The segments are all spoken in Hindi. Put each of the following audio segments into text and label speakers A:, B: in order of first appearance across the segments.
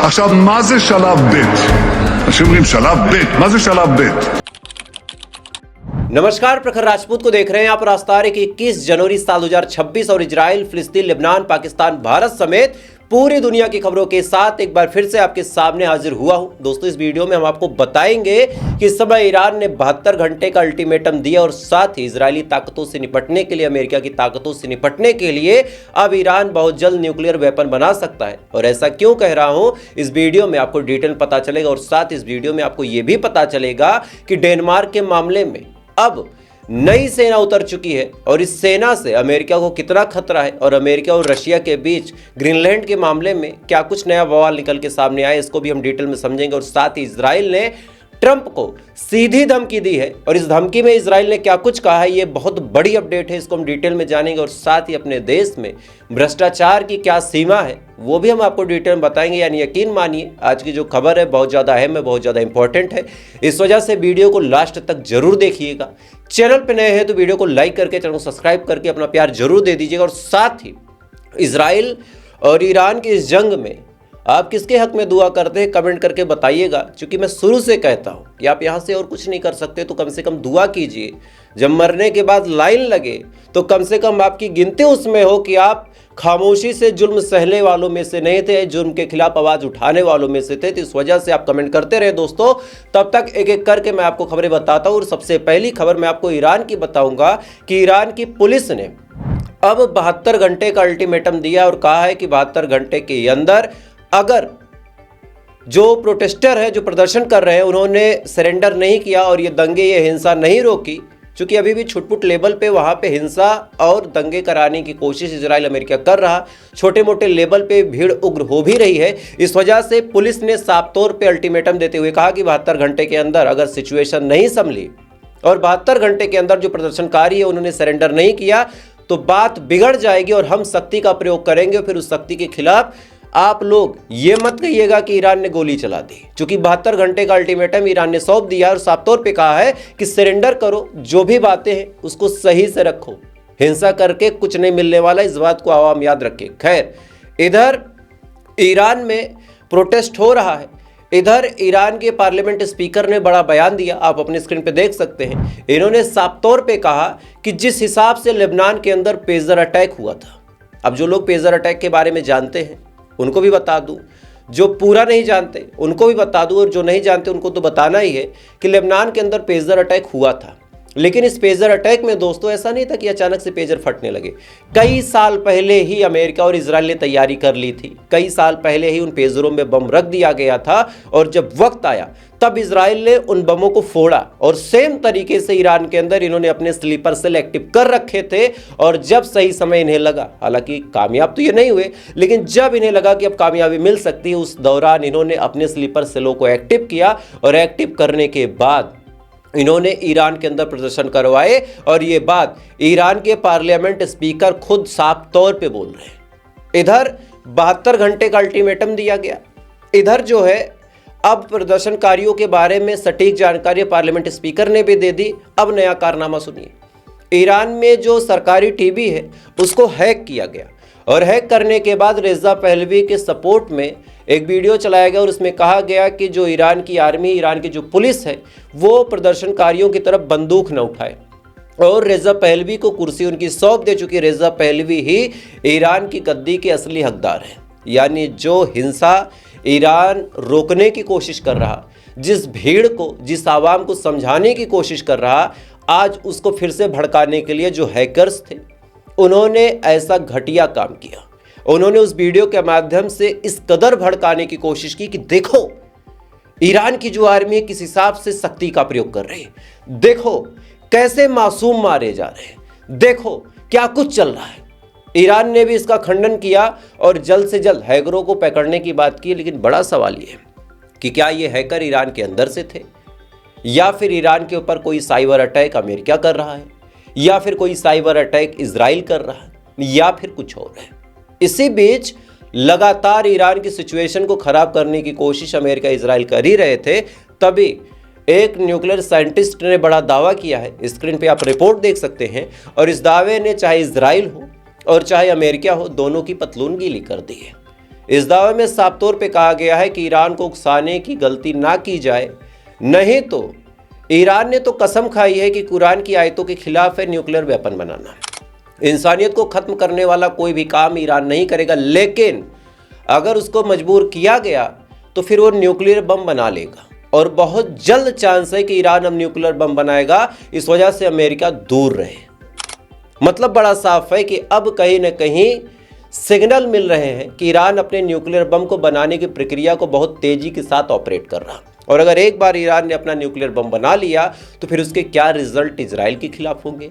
A: עכשיו, מה זה שלב ב'? אנשים אומרים שלב ב', מה זה שלב ב'?
B: नमस्कार, प्रखर राजपूत को देख रहे हैं आप। और आज तारीख 21 जनवरी साल 2026 और इजराइल, फिलिस्तीन, लेबनान, पाकिस्तान, भारत समेत पूरी दुनिया की खबरों के साथ एक बार फिर से आपके सामने हाजिर हुआ हूं। दोस्तों, इस वीडियो में हम आपको बताएंगे कि इस समय ईरान ने 72 घंटे का अल्टीमेटम दिया और साथ ही इजरायली ताकतों से निपटने के लिए, अमेरिका की ताकतों से निपटने के लिए अब ईरान बहुत जल्द न्यूक्लियर वेपन बना सकता है। और ऐसा क्यों कह रहा हूं, इस वीडियो में आपको डिटेल पता चलेगा। और साथ इस वीडियो में आपको यह भी पता चलेगा कि डेनमार्क के मामले में अब नई सेना उतर चुकी है और इस सेना से अमेरिका को कितना खतरा है, और अमेरिका और रशिया के बीच ग्रीनलैंड के मामले में क्या कुछ नया बवाल निकल के सामने आया, इसको भी हम डिटेल में समझेंगे। और साथ ही इजराइल ने ट्रंप को सीधी धमकी दी है और इस धमकी में इजराइल ने क्या कुछ कहा है, ये बहुत बड़ी अपडेट है, इसको हम डिटेल में जानेंगे। और साथ ही अपने देश में भ्रष्टाचार की क्या सीमा है वो भी हम आपको डिटेल में बताएंगे। यानी यकीन मानिए, आज की जो खबर है बहुत ज़्यादा अहम है, बहुत ज़्यादा इंपॉर्टेंट है। इस वजह से वीडियो को लास्ट तक जरूर देखिएगा। चैनल पर नए हैं तो वीडियो को लाइक करके, चैनल को सब्सक्राइब करके अपना प्यार जरूर दे दीजिएगा। और साथ ही इजराइल और ईरान की इस जंग में आप किसके हक में दुआ करते हैं, कमेंट करके बताइएगा। क्योंकि मैं शुरू से कहता हूं कि आप यहां से और कुछ नहीं कर सकते तो कम से कम दुआ कीजिए। जब मरने के बाद लाइन लगे तो कम से कम आपकी गिनती उसमें हो कि आप खामोशी से जुल्म सहने वालों में से नहीं थे, जुल्म के खिलाफ आवाज उठाने वालों में से थे। तो इस वजह से आप कमेंट करते रहे दोस्तों। तब तक एक एक करके मैं आपको खबरें बताता हूं। और सबसे पहली खबर मैं आपको ईरान की बताऊंगा कि ईरान की पुलिस ने अब 72 घंटे का अल्टीमेटम दिया और कहा है कि 72 घंटे के अंदर अगर जो प्रोटेस्टर है, जो प्रदर्शन कर रहे हैं, उन्होंने सरेंडर नहीं किया और ये दंगे, ये हिंसा नहीं रोकी, क्योंकि अभी भी छुटपुट लेवल पे वहाँ पे हिंसा और दंगे कराने की कोशिश इजराइल, अमेरिका कर रहा, छोटे मोटे लेवल पे भीड़ उग्र हो भी रही है। इस वजह से पुलिस ने साफ तौर पे अल्टीमेटम देते हुए कहा कि 72 घंटे के अंदर अगर सिचुएशन नहीं संभली और 72 घंटे के अंदर जो प्रदर्शनकारी है उन्होंने सरेंडर नहीं किया तो बात बिगड़ जाएगी और हम सख्ती का प्रयोग करेंगे। फिर उस सख्ती के खिलाफ आप लोग ये मत कहिएगा कि ईरान ने गोली चला दी, क्योंकि 72 घंटे का अल्टीमेटम ईरान ने सौंप दिया और साफ तौर पे कहा है कि सरेंडर करो, जो भी बातें हैं उसको सही से रखो, हिंसा करके कुछ नहीं मिलने वाला, इस बात को आवाम याद रखे। खैर, इधर ईरान में प्रोटेस्ट हो रहा है, इधर ईरान के पार्लियामेंट स्पीकर ने बड़ा बयान दिया, आप अपने स्क्रीन पे देख सकते हैं। इन्होंने साफ तौर पे कहा कि जिस हिसाब से लेबनान के अंदर पेजर अटैक हुआ था, अब जो लोग पेजर अटैक के बारे में जानते हैं उनको भी बता दूं, जो पूरा नहीं जानते उनको भी बता दूं, और जो नहीं जानते उनको तो बताना ही है कि लेबनान के अंदर पेजर अटैक हुआ था। लेकिन इस पेजर अटैक में दोस्तों ऐसा नहीं था कि अचानक से पेजर फटने लगे। कई साल पहले ही अमेरिका और इजराइल ने तैयारी कर ली थी, कई साल पहले ही उन पेजरों में बम रख दिया गया था और जब वक्त आया तब इजराइल ने उन बमों को फोड़ा। और सेम तरीके से ईरान के अंदर इन्होंने अपने स्लीपर सेल एक्टिव कर रखे थे और जब सही समय इन्हें लगा, हालांकि कामयाब तो ये नहीं हुए, लेकिन जब इन्हें लगा कि अब कामयाबी मिल सकती है उस दौरान इन्होंने अपने स्लीपर सेलों को एक्टिव किया। और एक्टिव करने के बाद इन्होंने ईरान के अंदर प्रदर्शन करवाए और ये बात ईरान के पार्लियामेंट स्पीकर खुद साफ तौर पे बोल रहे हैं। इधर 72 घंटे का अल्टीमेटम दिया गया, इधर जो है अब प्रदर्शनकारियों के बारे में सटीक जानकारी पार्लियामेंट स्पीकर ने भी दे दी। अब नया कारनामा सुनिए। ईरान में जो सरकारी टीवी है उसको हैक किया गया और हैक करने के बाद रेजा पहलवी के सपोर्ट में एक वीडियो चलाया गया और उसमें कहा गया कि जो ईरान की आर्मी, ईरान की जो पुलिस है वो प्रदर्शनकारियों की तरफ बंदूक न उठाए और रेजा पहलवी को कुर्सी उनकी सौंप दे चुकी। रेजा पहलवी ही ईरान की गद्दी के असली हकदार है। यानी जो हिंसा ईरान रोकने की कोशिश कर रहा, जिस भीड़ को, जिस आवाम को समझाने की कोशिश कर रहा, आज उसको फिर से भड़काने के लिए जो हैकर्स थे उन्होंने ऐसा घटिया काम किया। उन्होंने उस वीडियो के माध्यम से इस कदर भड़काने की कोशिश की कि देखो ईरान की जो आर्मी है किस हिसाब से सख्ती का प्रयोग कर रही है, देखो कैसे मासूम मारे जा रहे हैं, देखो क्या कुछ चल रहा है। ईरान ने भी इसका खंडन किया और जल्द से जल्द हैकरों को पकड़ने की बात की। लेकिन बड़ा सवाल ये है कि क्या ये हैकर ईरान के अंदर से थे या फिर ईरान के ऊपर कोई साइबर अटैक अमेरिका कर रहा है या फिर कोई साइबर अटैक इजराइल कर रहा है या फिर कुछ और है। इसी बीच लगातार ईरान की सिचुएशन को खराब करने की कोशिश अमेरिका, इजराइल कर ही रहे थे, तभी एक न्यूक्लियर साइंटिस्ट ने बड़ा दावा किया है। स्क्रीन पे आप रिपोर्ट देख सकते हैं और इस दावे ने चाहे इजराइल हो और चाहे अमेरिका हो, दोनों की पतलून गीली कर दी है। इस दावे में साफ तौर पे कहा गया है कि ईरान को उकसाने की गलती ना की जाए, नहीं तो ईरान ने तो कसम खाई है कि कुरान की आयतों के खिलाफ है न्यूक्लियर वेपन बनाना। इंसानियत को खत्म करने वाला कोई भी काम ईरान नहीं करेगा, लेकिन अगर उसको मजबूर किया गया तो फिर वो न्यूक्लियर बम बना लेगा, और बहुत जल्द चांस है कि ईरान अब न्यूक्लियर बम बनाएगा। इस वजह से अमेरिका दूर रहे। मतलब बड़ा साफ है कि अब कहीं ना कहीं सिग्नल मिल रहे हैं कि ईरान अपने न्यूक्लियर बम को बनाने की प्रक्रिया को बहुत तेजी के साथ ऑपरेट कर रहा, और अगर एक बार ईरान ने अपना न्यूक्लियर बम बना लिया तो फिर उसके क्या रिजल्ट इजराइल के खिलाफ होंगे,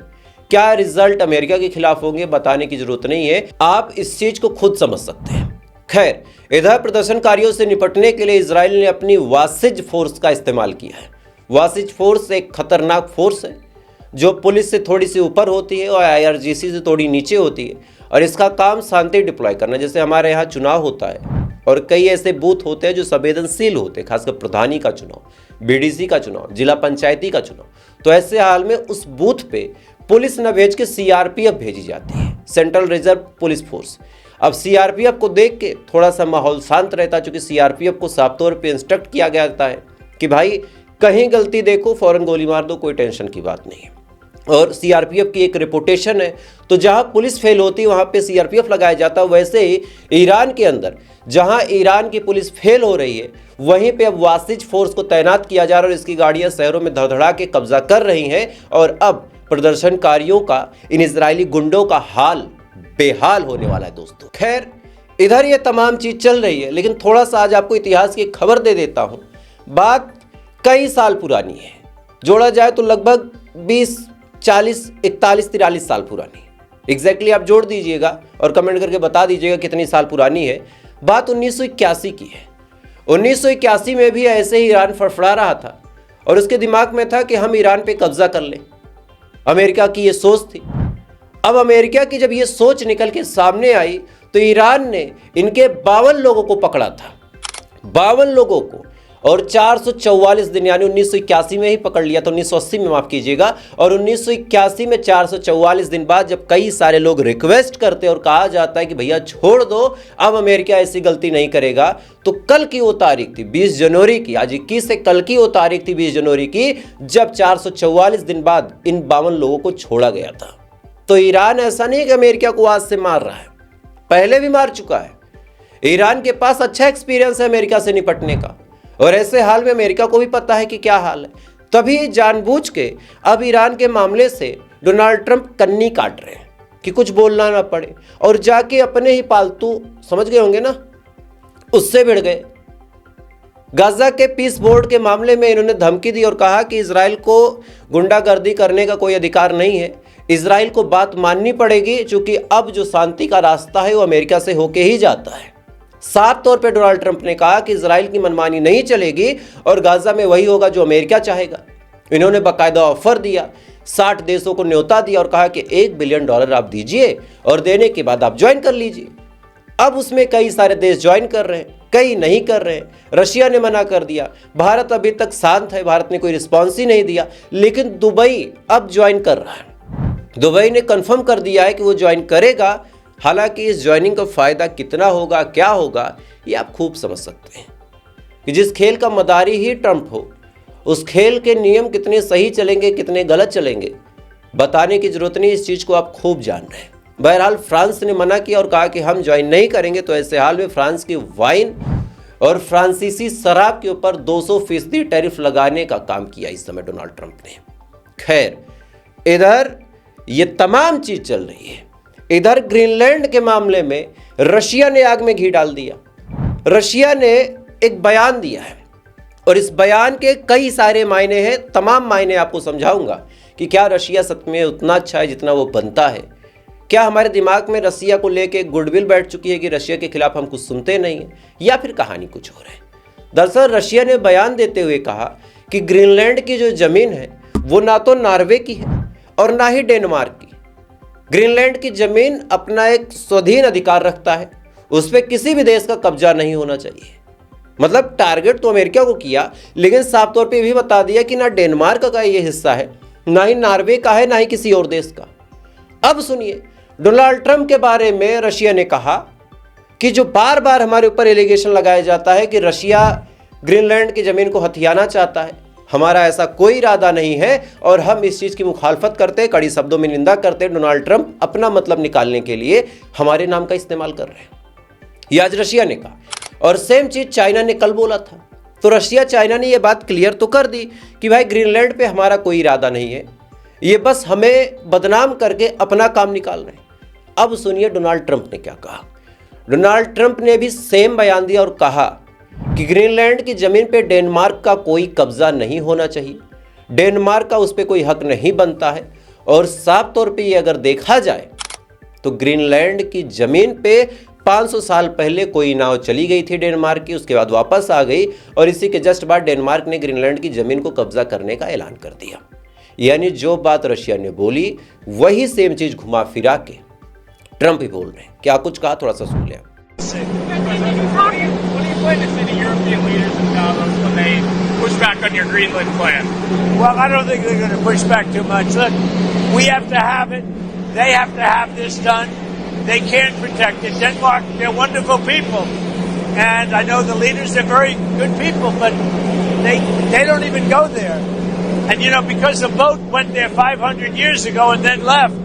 B: क्या रिजल्ट अमेरिका के खिलाफ होंगे, बताने की जरूरत नहीं है, आप इस चीज को खुद समझ सकते हैं। खैर, इधर प्रदर्शनकारियों से निपटने के लिए इजराइल ने अपनी वासिज फोर्स का इस्तेमाल किया है। वासिज फोर्स एक खतरनाक फोर्स है जो पुलिस से थोड़ी सी ऊपर होती है और IRGC से थोड़ी नीचे होती है, और इसका काम शांति डिप्लॉय करना। जैसे हमारे यहाँ चुनाव होता है और कई ऐसे बूथ होते हैं जो संवेदनशील होते हैं, खासकर प्रधानी का चुनाव, BDC का चुनाव, जिला पंचायती का चुनाव, तो ऐसे हाल में उस बूथ पे पुलिस न भेज के CRPF भेजी जाती है, सेंट्रल रिजर्व पुलिस फोर्स। अब CRPF को देख के थोड़ा सा माहौल शांत रहता है, चूंकि CRPF को साफ तौर पे इंस्ट्रक्ट किया गया था है कि भाई कहीं गलती देखो फौरन गोली मार दो, कोई टेंशन की बात नहीं है। और CRPF की एक रिपुटेशन है, तो जहां पुलिस फेल होती है वहां पे CRPF लगाया जाता है। वैसे ही ईरान के अंदर जहां ईरान की पुलिस फेल हो रही है वहीं पे अब वासिज फोर्स को तैनात किया जा रहा है, और इसकी गाड़ियां शहरों में धड़धड़ा के कब्जा कर रही हैं, और अब प्रदर्शनकारियों का, इन इजरायली गुंडों का हाल बेहाल होने वाला है दोस्तों। खैर, इधर ये तमाम चीज चल रही है, लेकिन थोड़ा सा आज आपको इतिहास की खबर दे देता हूं। बात कई साल पुरानी है, जोड़ा जाए तो लगभग 20, 40, 41, 43 साल पुरानी। एग्जैक्टली आप जोड़ दीजिएगा और कमेंट करके बता दीजिएगा कितनी साल पुरानी है। बात 1981 की है। 1981 में भी ऐसे ही ईरान फड़फड़ा रहा था और उसके दिमाग में था कि हम ईरान पे कब्जा कर लें। अमेरिका की ये सोच थी। अब अमेरिका की जब ये सोच निकल के सामने आई तो ईरान ने इनके 52 लोगों को पकड़ा था, 52 लोगों को, और 444 दिन यानी 1981 में ही पकड़ लिया था, 1980 में माफ कीजिएगा। और 1981 में 444 दिन बाद जब कई सारे लोग रिक्वेस्ट करते और कहा जाता है कि भैया छोड़ दो, अब अमेरिका ऐसी गलती नहीं करेगा, तो कल की वो तारीख थी 20 जनवरी की, आज 21 से कल की वो तारीख थी 20 जनवरी की, जब 444 दिन बाद इन 52 लोगों को छोड़ा गया था। तो ईरान ऐसा नहीं कि अमेरिका को आज से मार रहा है, पहले भी मार चुका है। ईरान के पास अच्छा एक्सपीरियंस है अमेरिका से निपटने का, और ऐसे हाल में अमेरिका को भी पता है कि क्या हाल है, तभी जानबूझ के अब ईरान के मामले से डोनाल्ड ट्रंप कन्नी काट रहे हैं कि कुछ बोलना ना पड़े, और जाके अपने ही पालतू, समझ गए होंगे ना, उससे भिड़ गए। गाजा के पीस बोर्ड के मामले में इन्होंने धमकी दी और कहा कि इजराइल को गुंडागर्दी करने का कोई अधिकार नहीं है, इजराइल को बात माननी पड़ेगी, क्योंकि अब जो शांति का रास्ता है वो अमेरिका से होके ही जाता है। साफ तौर पे डोनाल्ड ट्रंप ने कहा कि इजराइल की मनमानी नहीं चलेगी और गाजा में वही होगा जो अमेरिका चाहेगा। इन्होंने बाकायदा ऑफर दिया, 60 देशों को न्योता दिया और कहा कि $1 बिलियन आप दीजिए और देने के बाद आप ज्वाइन कर लीजिए। अब उसमें कई सारे देश ज्वाइन कर रहे हैं, कई नहीं कर रहे हैं। रशिया ने मना कर दिया, भारत अभी तक शांत है, भारत ने कोई रिस्पॉन्स ही नहीं दिया, लेकिन दुबई अब ज्वाइन कर रहा है। दुबई ने कंफर्म कर दिया है कि वो ज्वाइन करेगा। हालांकि इस ज्वाइनिंग का फायदा कितना होगा, क्या होगा, ये आप खूब समझ सकते हैं कि जिस खेल का मदारी ही ट्रंप हो, उस खेल के नियम कितने सही चलेंगे, कितने गलत चलेंगे, बताने की जरूरत नहीं, इस चीज को आप खूब जान रहे हैं। बहरहाल फ्रांस ने मना किया और कहा कि हम ज्वाइन नहीं करेंगे, तो ऐसे हाल में फ्रांस की वाइन और फ्रांसीसी शराब के ऊपर 200% टैरिफ लगाने का काम किया इस समय डोनाल्ड ट्रंप ने। खैर, इधर ये तमाम चीज चल रही है। इधर ग्रीनलैंड के मामले में रशिया ने आग में घी डाल दिया। रशिया ने एक बयान दिया है और इस बयान के कई सारे मायने हैं, तमाम मायने आपको समझाऊंगा कि क्या रशिया सच में उतना अच्छा है जितना वो बनता है। क्या हमारे दिमाग में रशिया को लेके गुडविल बैठ चुकी है कि रशिया के खिलाफ हम कुछ सुनते नहीं हैं, या फिर कहानी कुछ और है। दरअसल रशिया ने बयान देते हुए कहा कि ग्रीनलैंड की जो जमीन है वो ना तो नॉर्वे की है और ना ही डेनमार्क की। ग्रीनलैंड की जमीन अपना एक स्वाधीन अधिकार रखता है, उस पर किसी भी देश का कब्जा नहीं होना चाहिए। मतलब टारगेट तो अमेरिका को किया, लेकिन साफ तौर पे भी बता दिया कि ना डेनमार्क का ये हिस्सा है, ना ही नॉर्वे का है, ना ही किसी और देश का। अब सुनिए, डोनाल्ड ट्रंप के बारे में रशिया ने कहा कि जो बार बार हमारे ऊपर एलिगेशन लगाया जाता है कि रशिया ग्रीनलैंड की ज़मीन को हथियाना चाहता है, हमारा ऐसा कोई इरादा नहीं है और हम इस चीज़ की मुखालफत करते, कड़ी शब्दों में निंदा करते। डोनाल्ड ट्रंप अपना मतलब निकालने के लिए हमारे नाम का इस्तेमाल कर रहे हैं, ये आज रशिया ने कहा। और सेम चीज़ चाइना ने कल बोला था। तो रशिया चाइना ने ये बात क्लियर तो कर दी कि भाई ग्रीनलैंड पे हमारा कोई इरादा नहीं है, ये बस हमें बदनाम करके अपना काम निकाल रहे हैं। अब सुनिए डोनाल्ड ट्रंप ने क्या कहा। डोनाल्ड ट्रंप ने भी सेम बयान दिया और कहा कि ग्रीनलैंड की ज़मीन पे डेनमार्क का कोई कब्जा नहीं होना चाहिए, डेनमार्क का उस पर कोई हक नहीं बनता है। और साफ तौर पे ये अगर देखा जाए तो ग्रीनलैंड की ज़मीन पे 500 साल पहले कोई नाव चली गई थी डेनमार्क की, उसके बाद वापस आ गई और इसी के जस्ट बाद डेनमार्क ने ग्रीनलैंड की ज़मीन को कब्जा करने का ऐलान कर दिया। यानी जो बात रशिया ने बोली वही सेम चीज़ घुमा फिरा के ट्रंप ही बोल रहे हैं। क्या कुछ कहा, थोड़ा सा सुन लें।
C: What do you plan to say to European leaders in Davos when they push back on your Greenland plan?
D: Well, I don't think they're going to push back too much. Look, we have to have it. They have to have this done. They can protect it. Denmark, they're wonderful people. And I know the leaders are very good people, but they don't even go there. And, you know, because the boat went there 500 years ago and then left,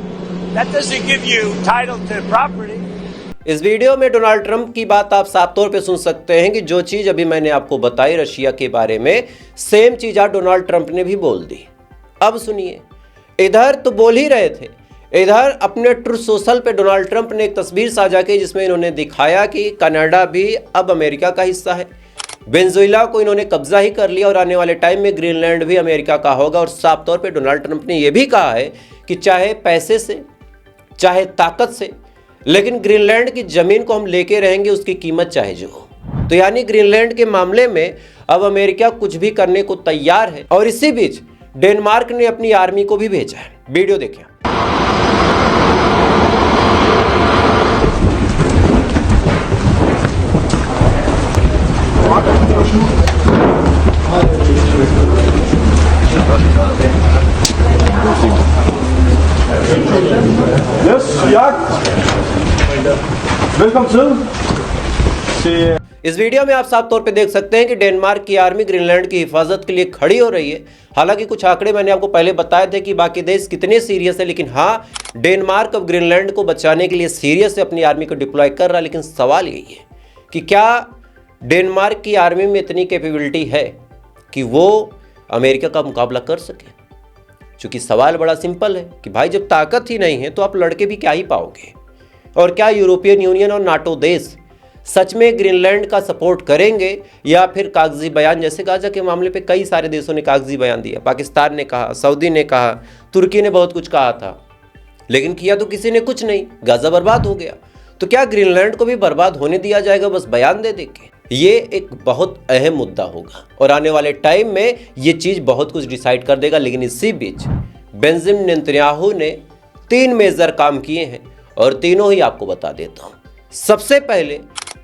D: that doesn't give you title to property.
B: इस वीडियो में डोनाल्ड ट्रंप की बात आप साफ तौर पे सुन सकते हैं कि जो चीज़ अभी मैंने आपको बताई रशिया के बारे में, सेम चीज़ आज डोनाल्ड ट्रंप ने भी बोल दी। अब सुनिए, इधर तो बोल ही रहे थे, इधर अपने ट्रूथ सोशल पे डोनाल्ड ट्रंप ने एक तस्वीर साझा की जिसमें इन्होंने दिखाया कि कनाडा भी अब अमेरिका का हिस्सा है, वेनेजुएला को इन्होंने कब्जा ही कर लिया और आने वाले टाइम में ग्रीनलैंड भी अमेरिका का होगा। और साफ तौर पे डोनाल्ड ट्रंप ने यह भी कहा है कि चाहे पैसे से चाहे ताकत से, लेकिन ग्रीनलैंड की ज़मीन को हम लेके रहेंगे, उसकी कीमत चाहे जो हो। तो यानी ग्रीनलैंड के मामले में अब अमेरिका कुछ भी करने को तैयार है। और इसी बीच डेनमार्क ने अपनी आर्मी को भी भेजा है। वीडियो देखिए।
E: Yes, Jagd. Velkommen til.
B: इस वीडियो में आप साफ तौर पे देख सकते हैं कि डेनमार्क की आर्मी ग्रीनलैंड की हिफाजत के लिए खड़ी हो रही है। हालांकि कुछ आंकड़े मैंने आपको पहले बताए थे कि बाकी देश कितने सीरियस है, लेकिन हाँ, डेनमार्क अब ग्रीनलैंड को बचाने के लिए सीरियस है, अपनी आर्मी को डिप्लॉय कर रहा है। लेकिन सवाल यही है कि क्या डेनमार्क की आर्मी में इतनी कैपेबिलिटी है कि वो अमेरिका का मुकाबला कर सके? चूँकि सवाल बड़ा सिंपल है कि भाई जब ताकत ही नहीं है तो आप लड़के भी क्या ही पाओगे। और क्या यूरोपियन यूनियन और नाटो देश सच में ग्रीनलैंड का सपोर्ट करेंगे या फिर कागजी बयान, जैसे गाजा के मामले पे कई सारे देशों ने कागजी बयान दिया, पाकिस्तान ने कहा, सऊदी ने कहा, तुर्की ने बहुत कुछ कहा था, लेकिन किया तो किसी ने कुछ नहीं, गाजा बर्बाद हो गया। तो क्या ग्रीनलैंड को भी बर्बाद होने दिया जाएगा बस बयान दे के? ये एक बहुत अहम मुद्दा होगा और आने वाले टाइम में ये चीज़ बहुत कुछ डिसाइड कर देगा। लेकिन इसी बीच बेंजामिन नेतन्याहू ने 3 मेजर काम किए हैं और तीनों ही आपको बता देता हूँ। सबसे पहले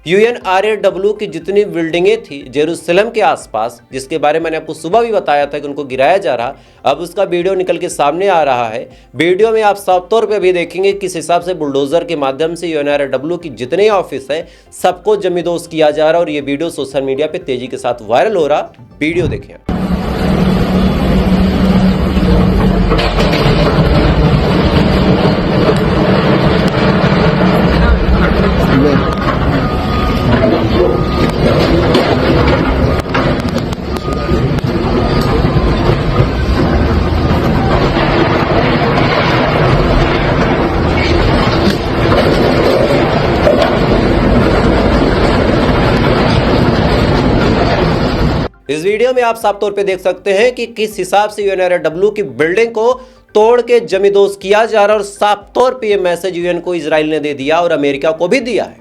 B: UNRWA की जितनी बिल्डिंगें थी जेरूसलम के आसपास, जिसके बारे में मैंने आपको सुबह भी बताया था कि उनको गिराया जा रहा, अब उसका वीडियो निकल के सामने आ रहा है। वीडियो में आप साफ तौर पे भी देखेंगे किस हिसाब से बुलडोजर के माध्यम से UNRWA की जितने ऑफिस है सबको जमींदोज किया जा रहा है और ये वीडियो सोशल मीडिया पे तेजी के साथ वायरल हो रहा। वीडियो देखें। इस वीडियो में आप साफ तौर पे देख सकते हैं कि किस हिसाब से UNRWA की बिल्डिंग को तोड़ के जमींदोज किया जा रहा है और साफ तौर पे ये मैसेज यूएन को इजराइल ने दे दिया और अमेरिका को भी दिया है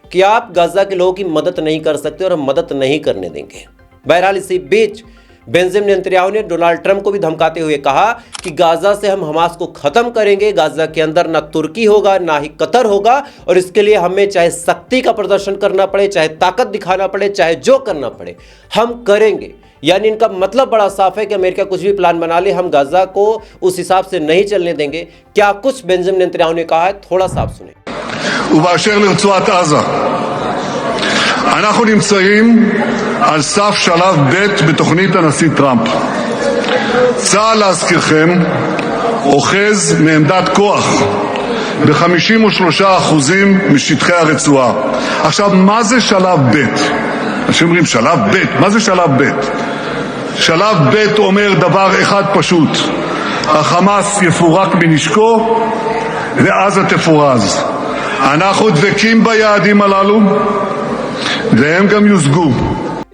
B: कि आप गाजा के लोगों की मदद नहीं कर सकते और हम मदद नहीं करने देंगे। बहरहाल इसी बीच बेंजामिन नेतन्याहू ने डोनाल्ड ट्रंप को भी धमकाते हुए कहा कि गाजा से हम हमास को खत्म करेंगे, गाजा के अंदर ना तुर्की होगा ना ही कतर होगा और इसके लिए हमें चाहे शक्ति का प्रदर्शन करना पड़े, चाहे ताकत दिखाना पड़े, चाहे जो करना पड़े हम करेंगे। यानी इनका मतलब बड़ा साफ है कि अमेरिका कुछ भी प्लान बना ले, हम गाजा को उस हिसाब से नहीं चलने देंगे। क्या कुछ बेंजामिन नेतन्याहू ने कहा है, थोड़ा साफ सुने।
A: ובאשר לרצועת עזה, אנחנו נמצאים על סף שלב ב' בתוכנית הנשיא טראמפ. צה"ל, להזכירכם, אוחז מעמדת כוח ב-53% משטחי הרצועה. עכשיו, מה זה שלב ב'? אנשים אומרים שלב ב', מה זה שלב ב'? שלב ב' אומר דבר אחד פשוט: החמאס יפורק מנשקו ועזה תפורז. אנחנו דבקים ביעדים הללו והם גם יושגו.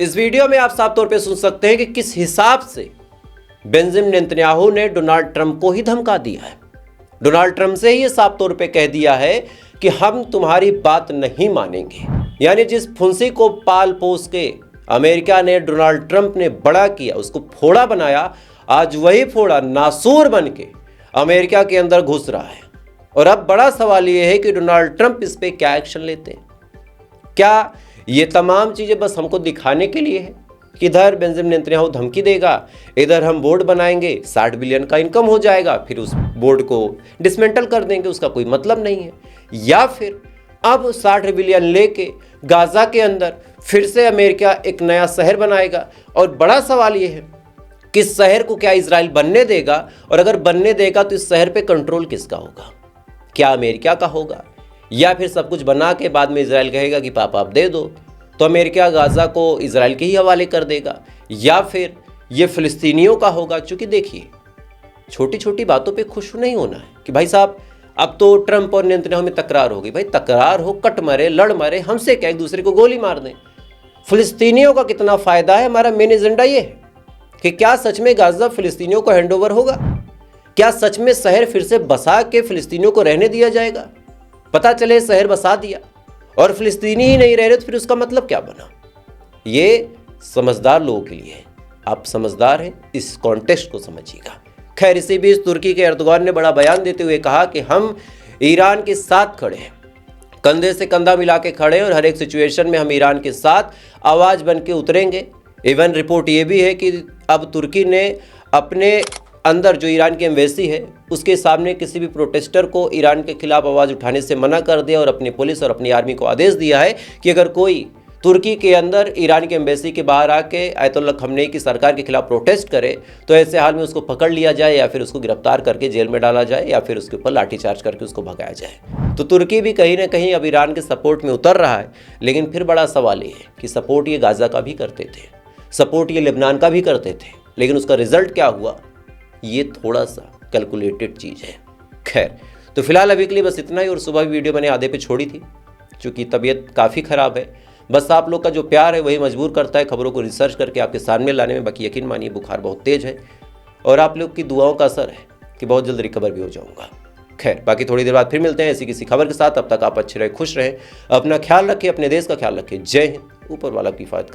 B: इस वीडियो में आप साफ तौर पे सुन सकते हैं कि किस हिसाब से बेंजामिन नेतन्याहू ने डोनाल्ड ट्रंप को ही धमका दिया है। डोनाल्ड ट्रंप से ही ये साफ तौर पे कह दिया है कि हम तुम्हारी बात नहीं मानेंगे। यानी जिस फुंसी को पाल पोस के अमेरिका ने, डोनाल्ड ट्रंप ने बड़ा किया, उसको फोड़ा बनाया, आज वही फोड़ा नासूर बन के अमेरिका के अंदर घुस रहा है। और अब बड़ा सवाल ये है कि डोनाल्ड ट्रंप इस पे क्या एक्शन लेते हैं। क्या ये तमाम चीज़ें बस हमको दिखाने के लिए है कि इधर बेंजामिन नेतन्याहू धमकी देगा, इधर हम बोर्ड बनाएंगे, 60 बिलियन का इनकम हो जाएगा, फिर उस बोर्ड को डिसमेंटल कर देंगे, उसका कोई मतलब नहीं है। या फिर अब 60 बिलियन लेके गाजा के अंदर फिर से अमेरिका एक नया शहर बनाएगा। और बड़ा सवाल ये है कि इस शहर को क्या इजराइल बनने देगा, और अगर बनने देगा तो इस शहर पे कंट्रोल किसका होगा? क्या अमेरिका का होगा, या फिर सब कुछ बना के बाद में इजराइल कहेगा कि पापा आप दे दो, तो अमेरिका गाजा को इजराइल के ही हवाले कर देगा, या फिर ये फिलिस्तीनियों का होगा? क्योंकि देखिए, छोटी छोटी बातों पे खुश नहीं होना है कि भाई साहब अब तो ट्रंप और नेतन्याहू में तकरार हो गई। भाई तकरार हो, कट मरे, लड़ मरे, हमसे क्या, एक दूसरे को गोली मार दें। फिलिस्तीनियों का कितना फ़ायदा है, हमारा मेन एजेंडा ये है कि क्या सच में गाजा फिलिस्तीनियों को हैंडओवर होगा? क्या सच में शहर फिर से बसा के फिलिस्तीनियों को रहने दिया जाएगा? पता चले शहर बसा दिया और फिलिस्तीनी ही नहीं रह रहे, तो फिर उसका मतलब क्या बना? ये समझदार लोगों के लिए है। आप समझदार हैं, इस कॉन्टेक्स्ट को समझिएगा। खैर, इसी बीच तुर्की के एर्दोगान ने बड़ा बयान देते हुए कहा कि हम ईरान के साथ खड़े हैं, कंधे से कंधा मिला के खड़े हैं, और हर एक सिचुएशन में हम ईरान के साथ आवाज़ बन के उतरेंगे। इवन रिपोर्ट ये भी है कि अब तुर्की ने अपने अंदर जो ईरान की एम्बेसी है उसके सामने किसी भी प्रोटेस्टर को ईरान के खिलाफ आवाज़ उठाने से मना कर दिया, और अपनी पुलिस और अपनी आर्मी को आदेश दिया है कि अगर कोई तुर्की के अंदर ईरान की एम्बेसी के बाहर आके आयतुल्लाह खमनेई की सरकार के खिलाफ प्रोटेस्ट करे तो ऐसे हाल में उसको पकड़ लिया जाए, या फिर उसको गिरफ्तार करके जेल में डाला जाए, या फिर उसके ऊपर लाठीचार्ज करके उसको भगाया जाए। तो तुर्की भी कहीं ना कहीं अब ईरान के सपोर्ट में उतर रहा है। लेकिन फिर बड़ा सवाल ये है कि सपोर्ट ये गाजा का भी करते थे, सपोर्ट ये लेबनान का भी करते थे, लेकिन उसका रिजल्ट क्या हुआ, ये थोड़ा सा कैलकुलेटेड चीज़ है। खैर, तो फिलहाल अभी के लिए बस इतना ही। और सुबह भी वीडियो मैंने आधे पे छोड़ी थी क्योंकि तबीयत काफ़ी ख़राब है। बस आप लोग का जो प्यार है वही मजबूर करता है खबरों को रिसर्च करके आपके सामने लाने में। बाकी यकीन मानिए बुखार बहुत तेज़ है और आप लोग की दुआओं का असर है कि बहुत जल्द रिकवर भी हो जाऊँगा। खैर, बाकी थोड़ी देर बाद फिर मिलते हैं ऐसी किसी खबर के साथ। अब तक आप अच्छे रहे, खुश रहें, अपना ख्याल रखें, अपने देश का ख्याल रखें। जय हिंद, ऊपर वाला की हिफाजत करें।